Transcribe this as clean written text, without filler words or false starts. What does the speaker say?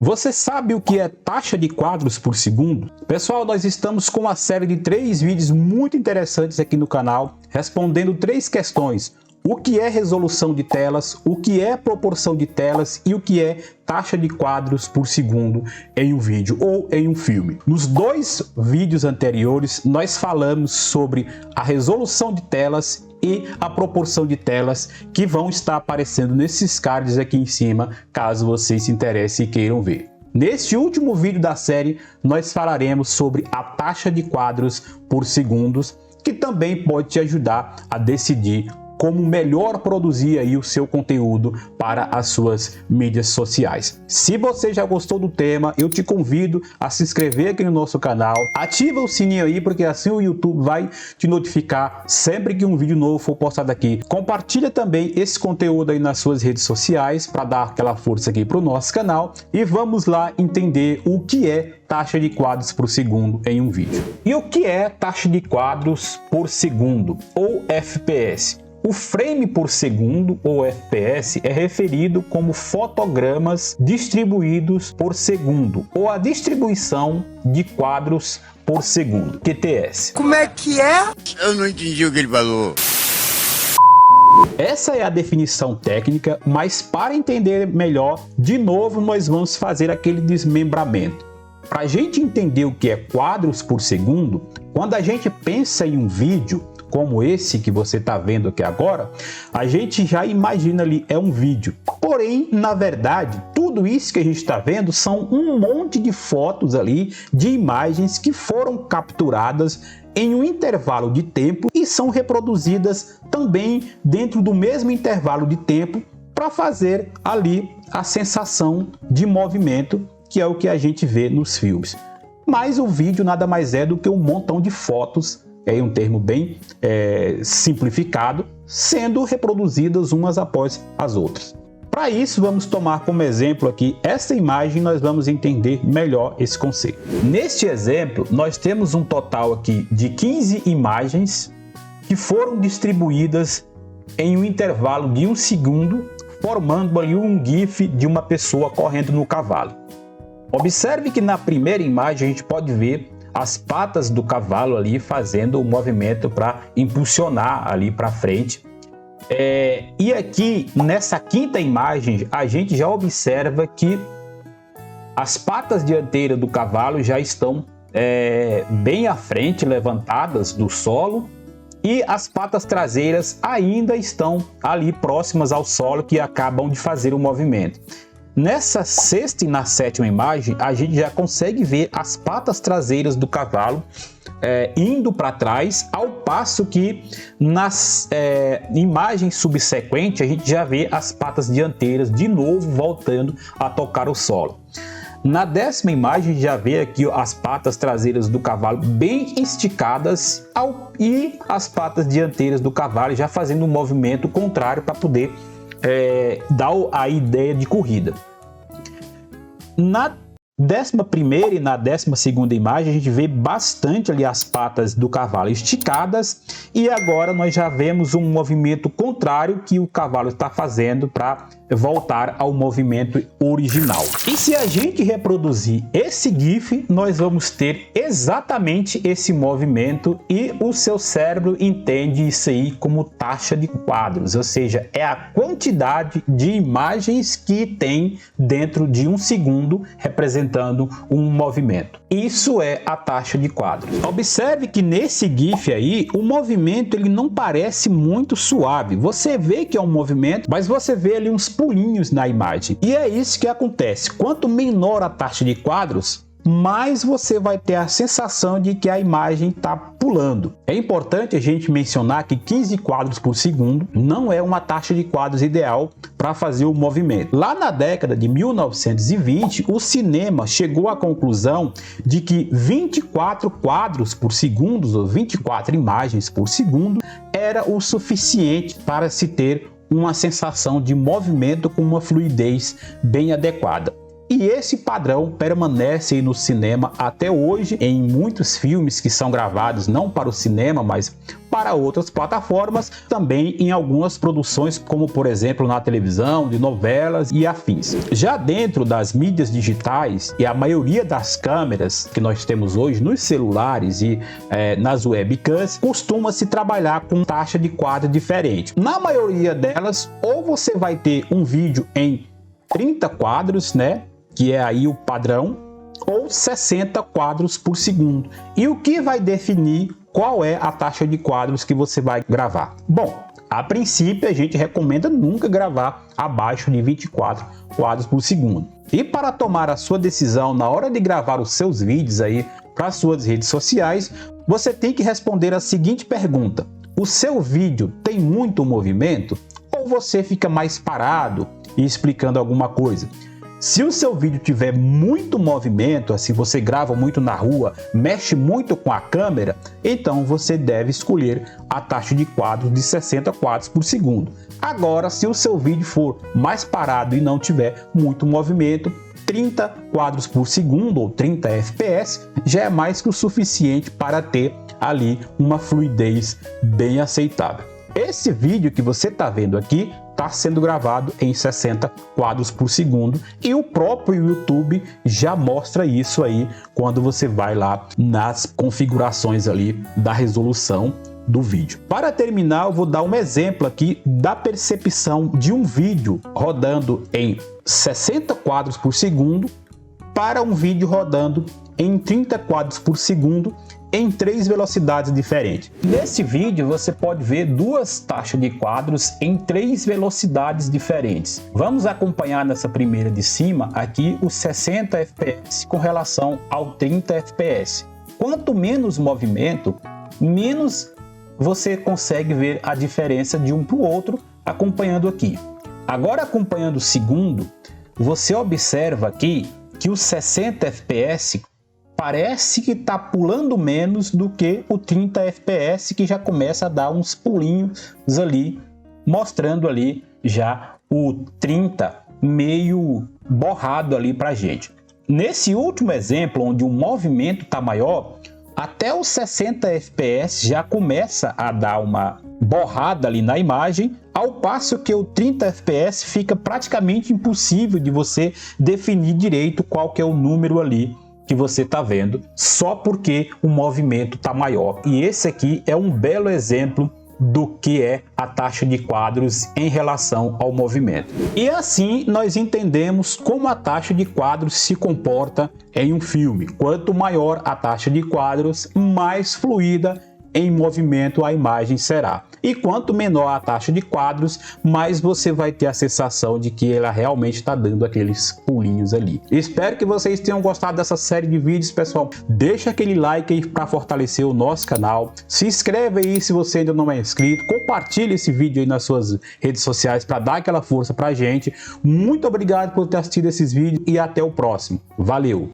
Você sabe o que é taxa de quadros por segundo? Pessoal, nós estamos com uma série de 3 vídeos muito interessantes aqui no canal, respondendo 3 questões. O que é resolução de telas, o que é proporção de telas e o que é taxa de quadros por segundo em um vídeo ou em um filme. Nos 2 vídeos anteriores, nós falamos sobre a resolução de telas e a proporção de telas que vão estar aparecendo nesses cards aqui em cima, caso vocês se interessem e queiram ver. Neste último vídeo da série, nós falaremos sobre a taxa de quadros por segundos, que também pode te ajudar a decidir como melhor produzir aí o seu conteúdo para as suas mídias sociais. Se você já gostou do tema, eu te convido a se inscrever aqui no nosso canal, ativa o sininho aí, porque assim o YouTube vai te notificar sempre que um vídeo novo for postado aqui. Compartilha também esse conteúdo aí nas suas redes sociais para dar aquela força aqui para o nosso canal e vamos lá entender o que é taxa de quadros por segundo em um vídeo. E o que é taxa de quadros por segundo ou FPS? O frame por segundo, ou FPS, é referido como fotogramas distribuídos por segundo, ou a distribuição de quadros por segundo, QTS. Como é que é? Eu não entendi o que ele falou. Essa é a definição técnica, mas para entender melhor, de novo nós vamos fazer aquele desmembramento. Para a gente entender o que é quadros por segundo, quando a gente pensa em um vídeo, como esse que você está vendo aqui agora, a gente já imagina ali, é um vídeo. Porém, na verdade, tudo isso que a gente está vendo são um monte de fotos ali, de imagens que foram capturadas em um intervalo de tempo e são reproduzidas também dentro do mesmo intervalo de tempo para fazer ali a sensação de movimento, que é o que a gente vê nos filmes. Mas o vídeo nada mais é do que um montão de fotos, é um termo bem simplificado, sendo reproduzidas umas após as outras. Para isso, vamos tomar como exemplo aqui essa imagem, nós vamos entender melhor esse conceito. Neste exemplo, nós temos um total aqui de 15 imagens que foram distribuídas em um intervalo de 1 segundo, formando ali um GIF de uma pessoa correndo no cavalo. Observe que na primeira imagem a gente pode ver as patas do cavalo ali fazendo o movimento para impulsionar ali para frente. E aqui nessa quinta imagem a gente já observa que as patas dianteiras do cavalo já estão bem à frente, levantadas do solo, e as patas traseiras ainda estão ali próximas ao solo, que acabam de fazer o movimento. Nessa sexta e na sétima imagem, a gente já consegue ver as patas traseiras do cavalo indo para trás, ao passo que nas imagens subsequentes a gente já vê as patas dianteiras de novo voltando a tocar o solo. Na 10ª imagem já vê aqui as patas traseiras do cavalo bem esticadas e as patas dianteiras do cavalo já fazendo um movimento contrário para poder dá a ideia de corrida. Na 11ª e na 12ª imagem a gente vê bastante ali as patas do cavalo esticadas, e agora nós já vemos um movimento contrário que o cavalo está fazendo para voltar ao movimento original. E se a gente reproduzir esse GIF, nós vamos ter exatamente esse movimento, e o seu cérebro entende isso aí como taxa de quadros, ou seja, é a quantidade de imagens que tem dentro de 1 segundo representando um movimento. Isso é a taxa de quadros. Observe que nesse GIF aí, o movimento ele não parece muito suave. Você vê que é um movimento, mas você vê ali uns pulinhos na imagem. E é isso que acontece. Quanto menor a taxa de quadros, mais você vai ter a sensação de que a imagem está pulando. É importante a gente mencionar que 15 quadros por segundo não é uma taxa de quadros ideal para fazer o movimento. Lá na década de 1920, o cinema chegou à conclusão de que 24 quadros por segundo, ou 24 imagens por segundo, era o suficiente para se ter uma sensação de movimento com uma fluidez bem adequada. E esse padrão permanece no cinema até hoje em muitos filmes que são gravados não para o cinema, mas para outras plataformas, também em algumas produções, como por exemplo na televisão, de novelas e afins. Já dentro das mídias digitais e a maioria das câmeras que nós temos hoje nos celulares e nas webcams, costuma-se trabalhar com taxa de quadro diferente. Na maioria delas, ou você vai ter um vídeo em 30 quadros, né, que é aí o padrão, ou 60 quadros por segundo. E o que vai definir qual é a taxa de quadros que você vai gravar? Bom, a princípio a gente recomenda nunca gravar abaixo de 24 quadros por segundo. E para tomar a sua decisão na hora de gravar os seus vídeos aí para suas redes sociais, você tem que responder a seguinte pergunta: o seu vídeo tem muito movimento ou você fica mais parado e explicando alguma coisa? Se o seu vídeo tiver muito movimento, assim, você grava muito na rua, mexe muito com a câmera, então você deve escolher a taxa de quadros de 60 quadros por segundo. Agora, se o seu vídeo for mais parado e não tiver muito movimento, 30 quadros por segundo ou 30 fps já é mais que o suficiente para ter ali uma fluidez bem aceitável. Esse vídeo que você está vendo aqui está sendo gravado em 60 quadros por segundo e o próprio YouTube já mostra isso aí quando você vai lá nas configurações ali da resolução do vídeo. Para terminar, eu vou dar um exemplo aqui da percepção de um vídeo rodando em 60 quadros por segundo para um vídeo rodando em 30 quadros por segundo em 3 velocidades diferentes. Nesse vídeo você pode ver duas taxas de quadros em 3 velocidades diferentes. Vamos acompanhar nessa primeira de cima aqui os 60 fps com relação ao 30 fps. Quanto menos movimento, menos você consegue ver a diferença de um para o outro acompanhando aqui. Agora acompanhando o segundo, você observa aqui que os 60 fps parece que está pulando menos do que o 30 fps, que já começa a dar uns pulinhos ali, mostrando ali já o 30 meio borrado ali para a gente. Nesse último exemplo, onde o movimento está maior, até os 60 fps já começa a dar uma borrada ali na imagem, ao passo que o 30 fps fica praticamente impossível de você definir direito qual que é o número ali que você está vendo, só porque o movimento está maior. E esse aqui é um belo exemplo do que é a taxa de quadros em relação ao movimento. E assim nós entendemos como a taxa de quadros se comporta em um filme. Quanto maior a taxa de quadros, mais fluida em movimento a imagem será. E quanto menor a taxa de quadros, mais você vai ter a sensação de que ela realmente está dando aqueles pulinhos ali. Espero que vocês tenham gostado dessa série de vídeos, pessoal. Deixa aquele like aí para fortalecer o nosso canal. Se inscreve aí se você ainda não é inscrito. Compartilhe esse vídeo aí nas suas redes sociais para dar aquela força para a gente. Muito obrigado por ter assistido esses vídeos e até o próximo. Valeu!